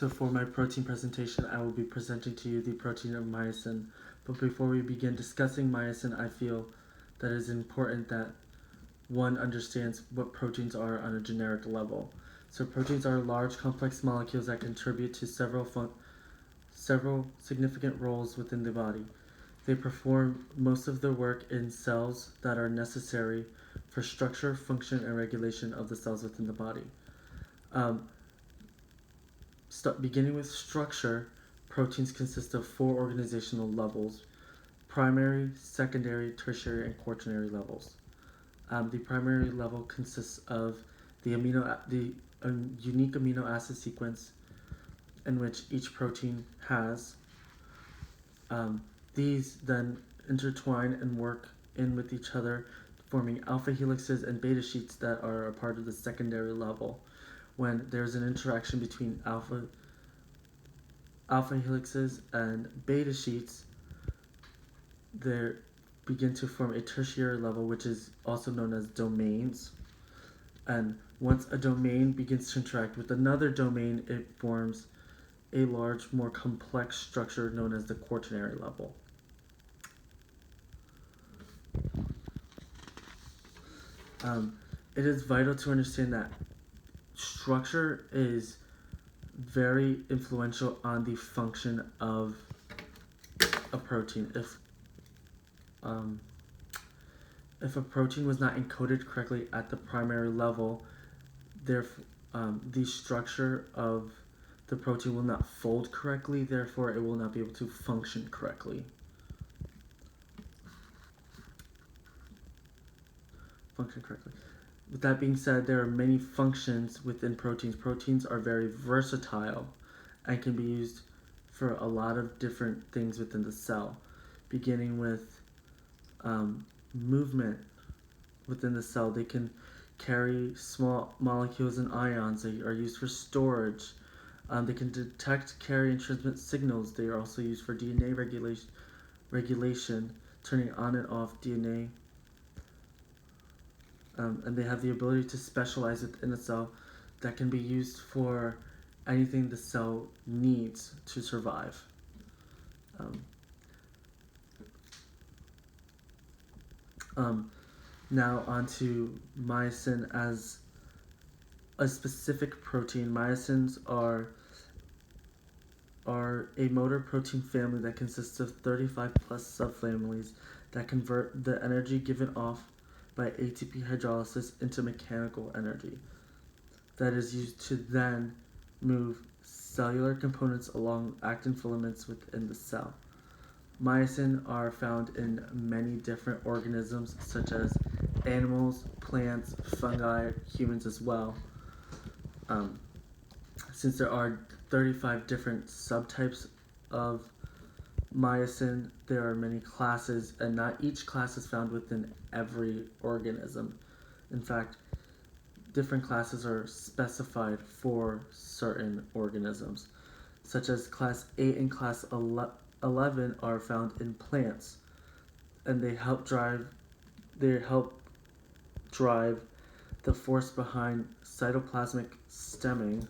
So for my protein presentation, I will be presenting to you the protein of myosin. But before we begin discussing myosin, I feel that it is important that one understands what proteins are on a generic level. So proteins are large, complex molecules that contribute to several significant roles within the body. They perform most of their work in cells that are necessary for structure, function, and regulation of the cells within the body. Beginning with structure, proteins consist of 4 organizational levels: primary, secondary, tertiary, and quaternary levels. The primary level consists of the unique amino acid sequence in which each protein has. These then intertwine and work in with each other, forming alpha helixes and beta sheets that are a part of the secondary level. When there's an interaction between alpha helixes and beta sheets, they begin to form a tertiary level, which is also known as domains. And once a domain begins to interact with another domain, it forms a large, more complex structure known as the quaternary level. It is vital to understand that structure is very influential on the function of a protein. If a protein was not encoded correctly at the primary level, the structure of the protein will not fold correctly, therefore it will not be able to function correctly. With that being said, there are many functions within proteins. Proteins are very versatile and can be used for a lot of different things within the cell, beginning with movement within the cell. They can carry small molecules and ions. They are used for storage. They can detect, carry, and transmit signals. They are also used for DNA regulation, turning on and off DNA. And they have the ability to specialize within a cell that can be used for anything the cell needs to survive. Now onto myosin as a specific protein. Myosins are a motor protein family that consists of 35 plus subfamilies that convert the energy given off by ATP hydrolysis into mechanical energy that is used to then move cellular components along actin filaments within the cell. Myosin are found in many different organisms such as animals, plants, fungi, humans as well. Since there are 35 different subtypes of myosin, there are many classes, and not each class is found within every organism. In fact, different classes are specified for certain organisms, such as class 8 and class 11 are found in plants, and they help drive the force behind cytoplasmic stemming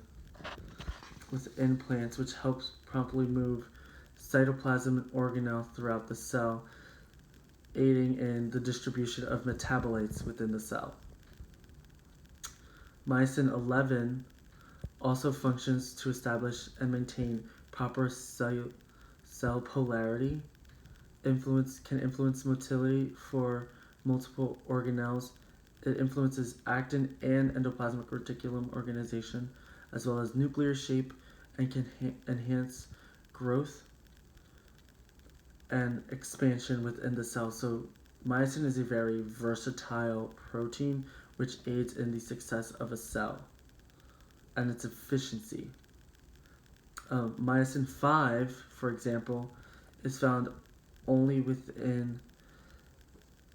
within plants, which helps promptly move cytoplasm and organelle throughout the cell, aiding in the distribution of metabolites within the cell. Myosin 11 also functions to establish and maintain proper cell polarity, can influence motility for multiple organelles. It influences actin and endoplasmic reticulum organization, as well as nuclear shape, and can enhance growth and expansion within the cell. So myosin is a very versatile protein which aids in the success of a cell and its efficiency. Myosin 5, for example, is found only within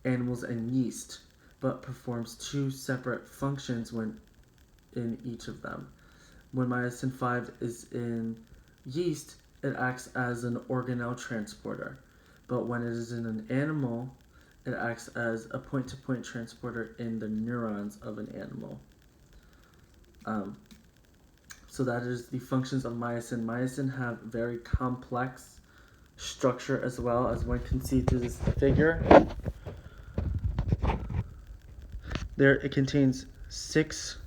animals and yeast, but performs 2 separate functions when in each of them. When myosin 5 is in yeast, it acts as an organelle transporter, but when it is in an animal, it acts as a point-to-point transporter in the neurons of an animal. So that is the functions of myosin. Myosin have very complex structure as well, as one can see through this figure. There it contains 6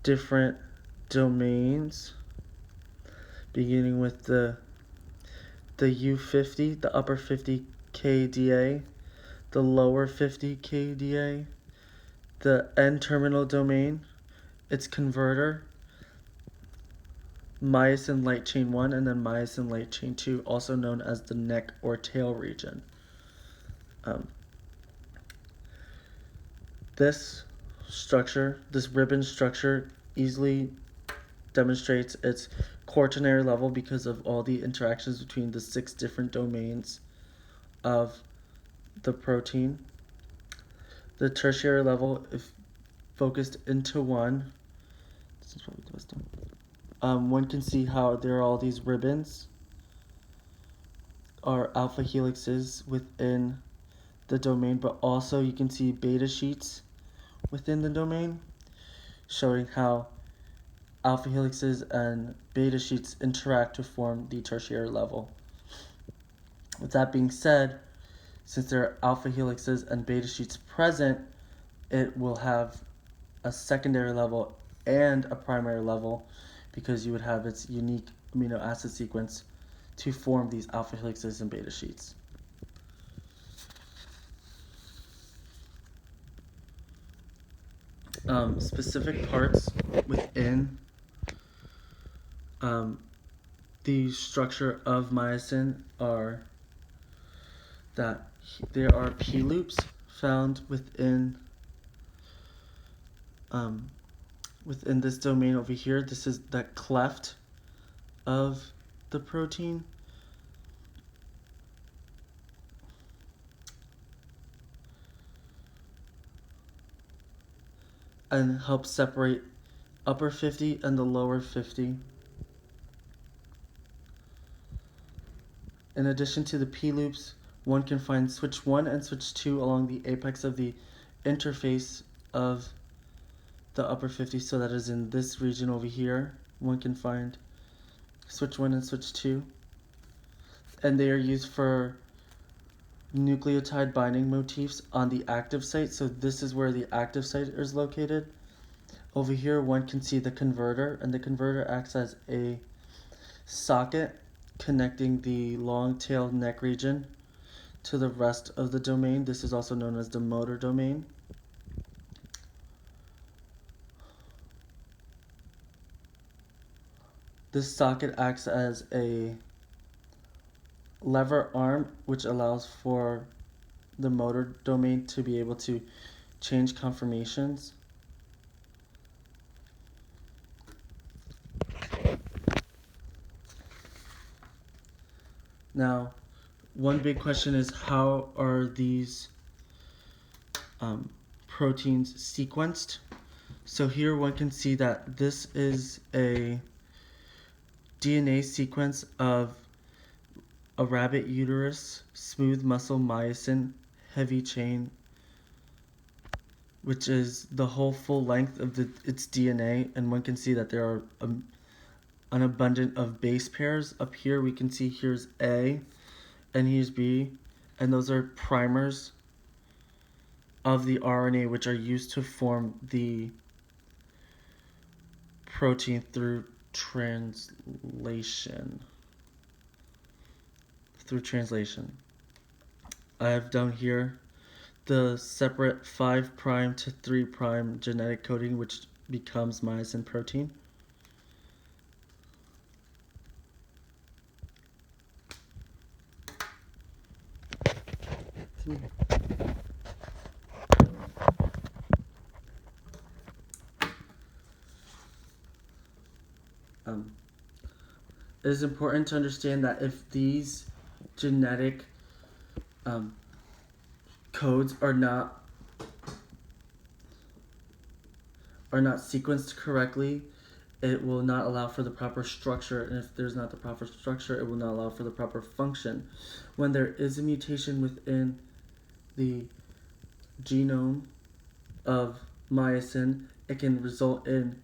different domains, beginning with the U50, the upper 50 kDa, the lower 50 kDa, the N-terminal domain, its converter, myosin light chain 1, and then myosin light chain 2, also known as the neck or tail region. This structure, this ribbon structure, easily demonstrates its quaternary level because of all the interactions between the 6 different domains of the protein. The tertiary level, if focused into one, this is probably the best one. One can see how there are all these ribbons are alpha helixes within the domain, but also you can see beta sheets within the domain, showing how alpha helixes and beta sheets interact to form the tertiary level. With that being said, since there are alpha helixes and beta sheets present, it will have a secondary level and a primary level because you would have its unique amino acid sequence to form these alpha helixes and beta sheets. Specific parts within the structure of myosin are that there are P loops found within this domain over here. This is the cleft of the protein. And helps separate upper 50 and the lower 50. In addition to the P loops, one can find switch 1 and switch 2 along the apex of the interface of the upper 50, so that is in this region over here. One can find switch 1 and switch 2. And they are used for nucleotide binding motifs on the active site. So this is where the active site is located. Over here, one can see the converter, and the converter acts as a socket connecting the long tail neck region to the rest of the domain. This is also known as the motor domain. This socket acts as a lever arm, which allows for the motor domain to be able to change conformations. Now, one big question is, how are these proteins sequenced? So here one can see that this is a DNA sequence of a rabbit uterus, smooth muscle myosin, heavy chain, which is the whole full length of its DNA, and one can see that there are an abundance of base pairs. Up here we can see here's A and here's B, and those are primers of the RNA which are used to form the protein through translation. I have down here the separate 5' to 3' genetic coding which becomes myosin protein. It is important to understand that if these genetic codes are not sequenced correctly, it will not allow for the proper structure, and if there's not the proper structure, it will not allow for the proper function. When there is a mutation within the genome of myosin, it can result in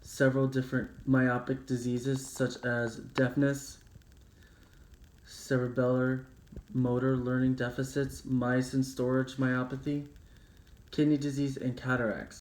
several different myopic diseases such as deafness, cerebellar motor learning deficits, myosin storage myopathy, kidney disease, and cataracts.